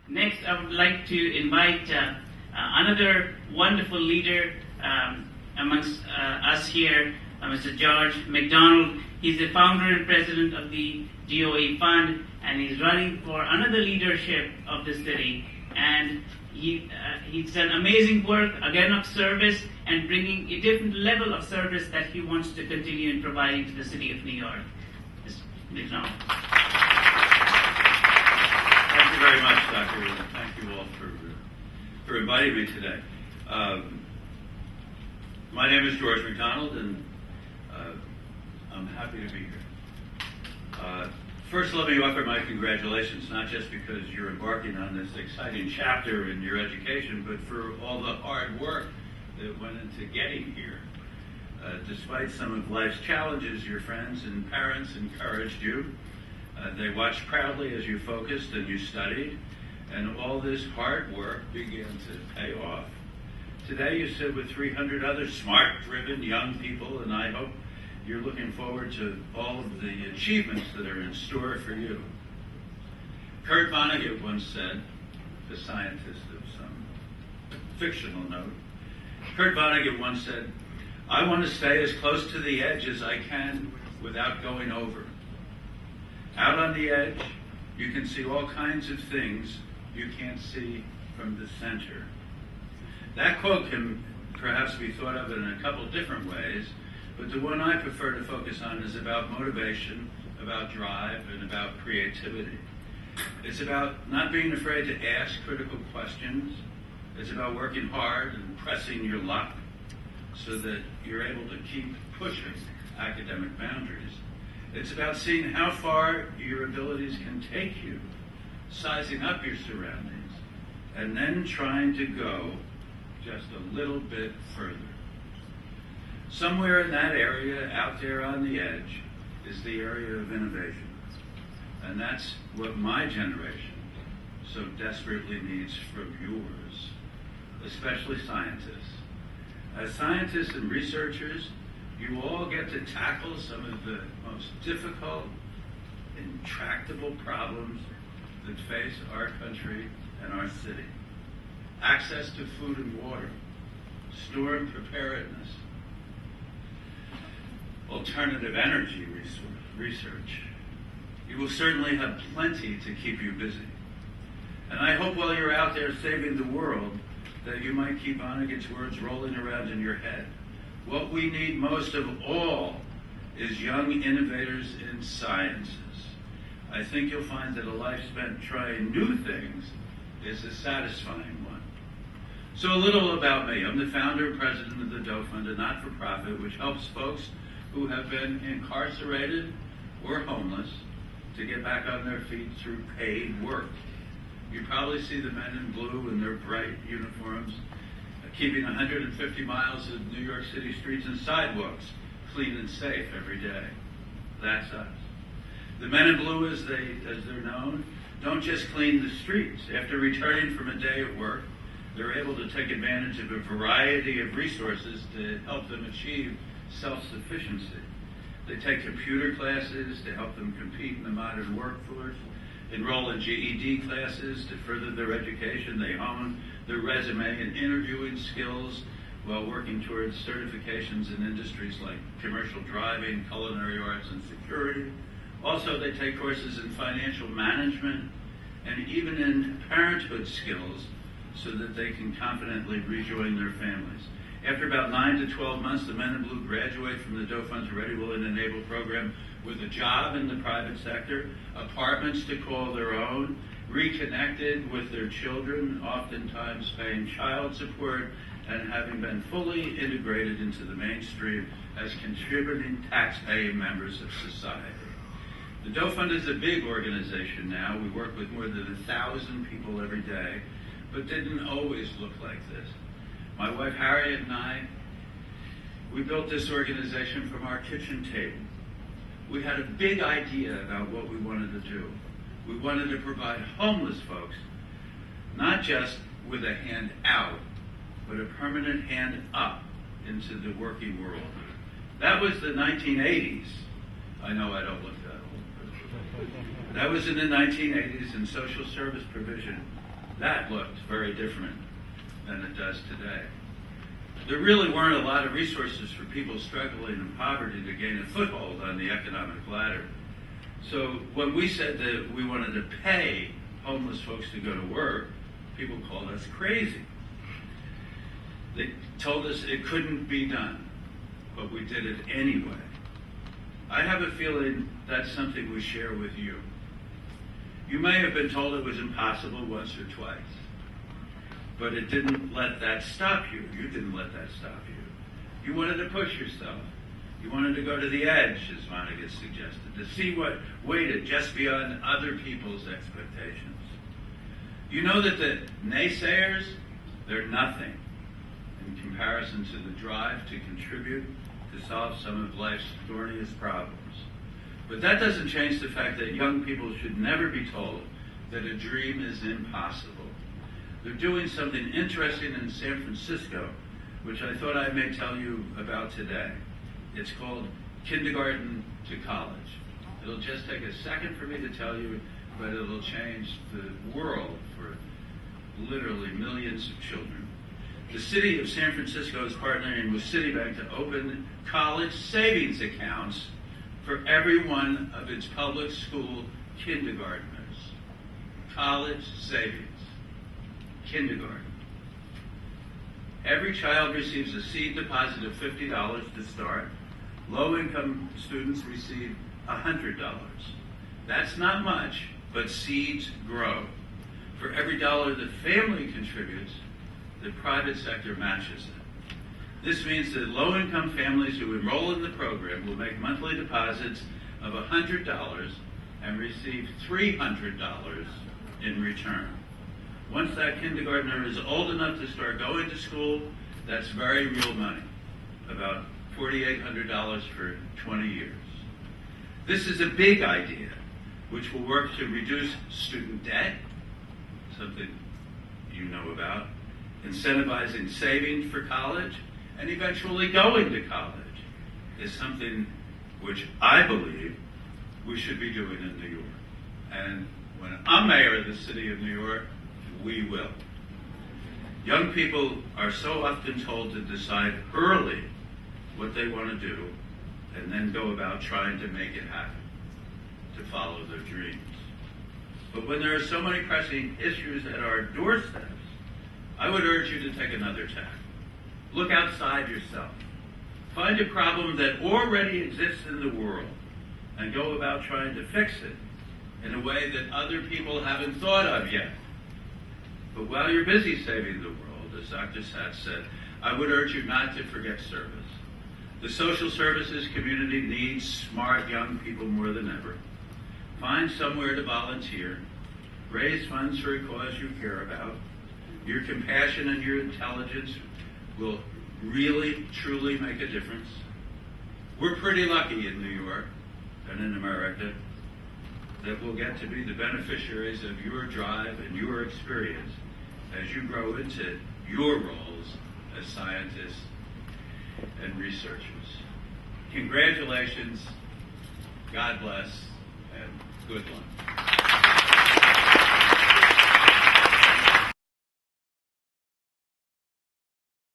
Next, I would like to invite another wonderful leader amongst us here, Mr. George McDonald. He's the founder and president of the DOE Fund, and he's running for another leadership of the city. And he's done amazing work, again, of service, and bringing a different level of service that he wants to continue in providing to the city of New York. Mr. McDonald. Thank you very much, Dr. Wu. Thank you all for inviting me today. My name is George McDonald, and I'm happy to be here. First, let me offer my congratulations, not just because you're embarking on this exciting chapter in your education, but for all the hard work that went into getting here. Despite some of life's challenges, your friends and parents encouraged you. They watched proudly as you focused and you studied, and all this hard work began to pay off. Today you sit with 300 other smart, driven young people, and I hope you're looking forward to all of the achievements that are in store for you. Kurt Vonnegut once said, the scientist of some fictional note, Kurt Vonnegut once said, "I want to stay as close to the edge as I can without going over." Out on the edge, you can see all kinds of things you can't see from the center. That quote can perhaps be thought of in a couple different ways, but the one I prefer to focus on is about motivation, about drive, and about creativity. It's about not being afraid to ask critical questions. It's about working hard and pressing your luck so that you're able to keep pushing academic boundaries. It's about seeing how far your abilities can take you, sizing up your surroundings, and then trying to go just a little bit further. Somewhere in that area, out there on the edge, is the area of innovation. And that's what my generation so desperately needs from yours, especially scientists. As scientists and researchers, you all get to tackle some of the most difficult, intractable problems that face our country and our city. Access to food and water, storm preparedness, alternative energy research. You will certainly have plenty to keep you busy. And I hope while you're out there saving the world that you might keep Vonnegut's words rolling around in your head. What we need most of all is young innovators in sciences. I think you'll find that a life spent trying new things is a satisfying one. So a little about me. I'm the founder and president of the Doe Fund, a not-for-profit which helps folks who have been incarcerated or homeless to get back on their feet through paid work. You probably see the men in blue in their bright uniforms keeping 150 miles of New York City streets and sidewalks clean and safe every day. That's us. The men in blue, as they're known, don't just clean the streets. After returning from a day at work, they're able to take advantage of a variety of resources to help them achieve self-sufficiency. They take computer classes to help them compete in the modern workforce, enroll in GED classes to further their education. They hone their resume and interviewing skills while working towards certifications in industries like commercial driving, culinary arts, and security. Also, they take courses in financial management and even in parenthood skills so that they can confidently rejoin their families. After about 9 to 12 months, the men in blue graduate from the Doe Fund's Ready, Willing, and Able program with a job in the private sector, apartments to call their own, reconnected with their children, oftentimes paying child support, and having been fully integrated into the mainstream as contributing tax-paying members of society. The Doe Fund is a big organization now. We work with more than 1,000 people every day, but didn't always look like this. My wife Harriet and I, we built this organization from our kitchen table. We had a big idea about what we wanted to do. We wanted to provide homeless folks, not just with a hand out, but a permanent hand up into the working world. That was the 1980s. I know I don't look that old. That was in the 1980s, and social service provision that looked very different than it does today. There really weren't a lot of resources for people struggling in poverty to gain a foothold on the economic ladder. So when we said that we wanted to pay homeless folks to go to work, people called us crazy. They told us it couldn't be done, but we did it anyway. I have a feeling that's something we share with you. You may have been told it was impossible once or twice, but it didn't let that stop you. You didn't let that stop you. You wanted to push yourself. You wanted to go to the edge, as Monica suggested, to see what waited just beyond other people's expectations. You know that the naysayers, they're nothing in comparison to the drive to contribute to solve some of life's thorniest problems. But that doesn't change the fact that young people should never be told that a dream is impossible. They're doing something interesting in San Francisco, which I thought I may tell you about today. It's called Kindergarten to College. It'll just take a second for me to tell you, but it'll change the world for literally millions of children. The city of San Francisco is partnering with Citibank to open college savings accounts for every one of its public school kindergartners. College savings. Kindergarten. Every child receives a seed deposit of $50 to start. Low-income students receive $100. That's not much, but seeds grow. For every dollar the family contributes, the private sector matches it. This means that low-income families who enroll in the program will make monthly deposits of $100 and receive $300 in return. Once that kindergartner is old enough to start going to school, that's very real money, about $4,800 for 20 years. This is a big idea, which will work to reduce student debt, something you know about, incentivizing saving for college, and eventually going to college is something which I believe we should be doing in New York. And when I'm mayor of the city of New York, we will. Young people are so often told to decide early what they want to do and then go about trying to make it happen, to follow their dreams. But when there are so many pressing issues at our doorsteps, I would urge you to take another tack. Look outside yourself. Find a problem that already exists in the world and go about trying to fix it in a way that other people haven't thought of yet. But while you're busy saving the world, as Dr. Satz said, I would urge you not to forget service. The social services community needs smart young people more than ever. Find somewhere to volunteer. Raise funds for a cause you care about. Your compassion and your intelligence will really, truly make a difference. We're pretty lucky in New York and in America that we'll get to be the beneficiaries of your drive and your experience as you grow into your roles as scientists and researchers. Congratulations, God bless, and good luck.